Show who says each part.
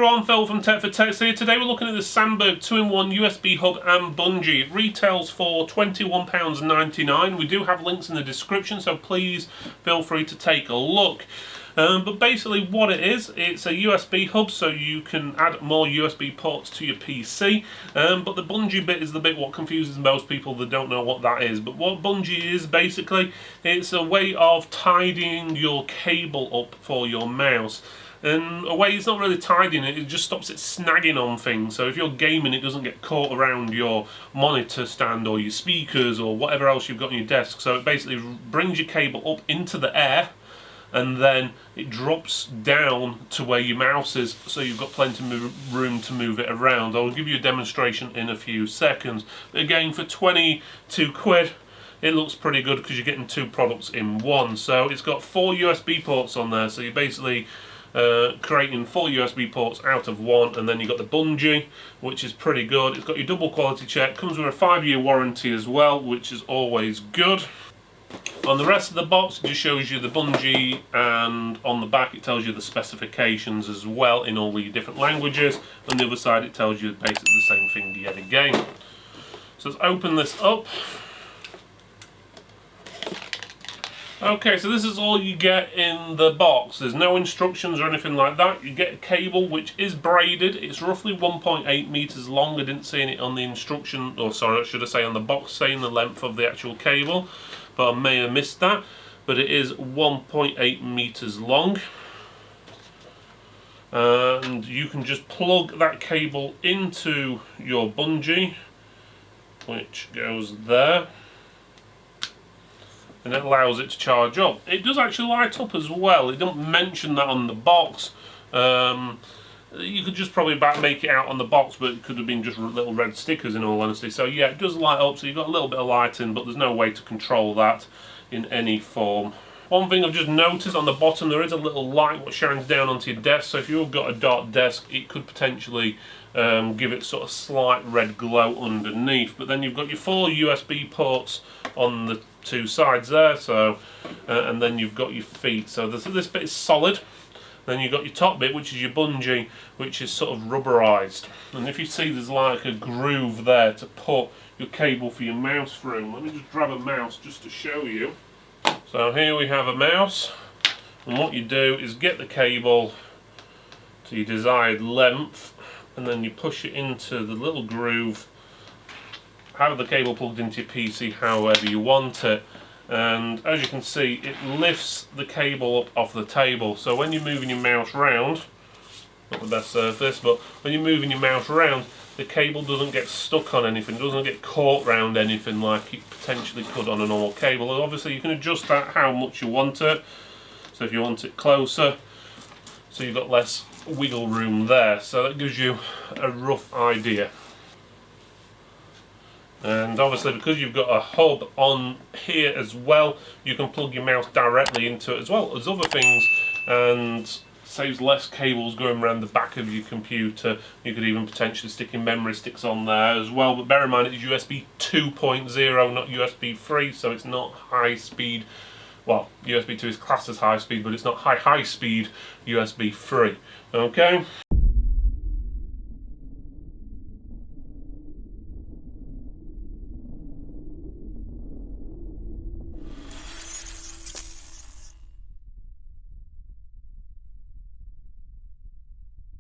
Speaker 1: everyone, Phil from Tech for Techs here. Today we're looking at the Sandberg 2-in-1 USB hub and bungee. It retails for £21.99. We do have links in the description, so please feel free to take a look. But basically what it is, it's a USB hub, so you can add more USB ports to your PC. But the bungee bit is the bit what confuses most people that don't know what that is. But what bungee is, basically, it's a way of tidying your cable up for your mouse. And a way it's not really tidying it, it just stops it snagging on things. So if you're gaming, it doesn't get caught around your monitor stand or your speakers or whatever else you've got on your desk. So it basically brings your cable up into the air, and then it drops down to where your mouse is, so you've got plenty of room to move it around. I'll give you a demonstration in a few seconds. But again, for 22 quid, it looks pretty good because you're getting two products in one. So it's got 4 USB ports on there, so you're basically creating 4 USB ports out of one, and then you've got the bungee, which is pretty good. It's got your double quality check, comes with a 5-year warranty as well, which is always good. On the rest of the box, it just shows you the bungee, and on the back it tells you the specifications as well in all the different languages. On the other side it tells you basically the same thing yet again. So let's open this up. Okay, so this is all you get in the box. There's no instructions or anything like that. You get a cable which is braided. It's roughly 1.8 meters long. I didn't see it on the instruction, or sorry, should I say on the box saying the length of the actual cable, but I may have missed that. But it is 1.8 meters long. And you can just plug that cable into your bungee, which goes there, and it allows it to charge up. It does actually light up as well. It don't mention that on the box. You could just probably make it out on the box, but it could have been just little red stickers in all honesty. So yeah, it does light up, so you've got a little bit of lighting, but there's no way to control that in any form. One thing I've just noticed on the bottom, there is a little light which shines down onto your desk, so if you've got a dark desk, it could potentially give it sort of slight red glow underneath. But then you've got your 4 USB ports on the 2 sides there, so and then you've got your feet. So this bit is solid. Then you've got your top bit, which is your bungee, which is sort of rubberized. And if you see, there's like a groove there to put your cable for your mouse through. Let me just grab a mouse just to show you. So here we have a mouse, and what you do is get the cable to your desired length, and then you push it into the little groove. Have the cable plugged into your PC however you want it, and as you can see, it lifts the cable up off the table. So when you're moving your mouse around, not the best surface, but when you're moving your mouse around, the cable doesn't get stuck on anything, doesn't get caught around anything like it potentially could on a normal cable. And obviously you can adjust that how much you want it. So if you want it closer, so you've got less wiggle room there. So that gives you a rough idea. And obviously, because you've got a hub on here as well, you can plug your mouse directly into it as well as other things, and saves less cables going around the back of your computer. You could even potentially stick in memory sticks on there as well, but bear in mind it's USB 2.0, not USB 3, so it's not high speed. Well, USB 2 is classed as high speed, but it's not high speed USB 3. Okay,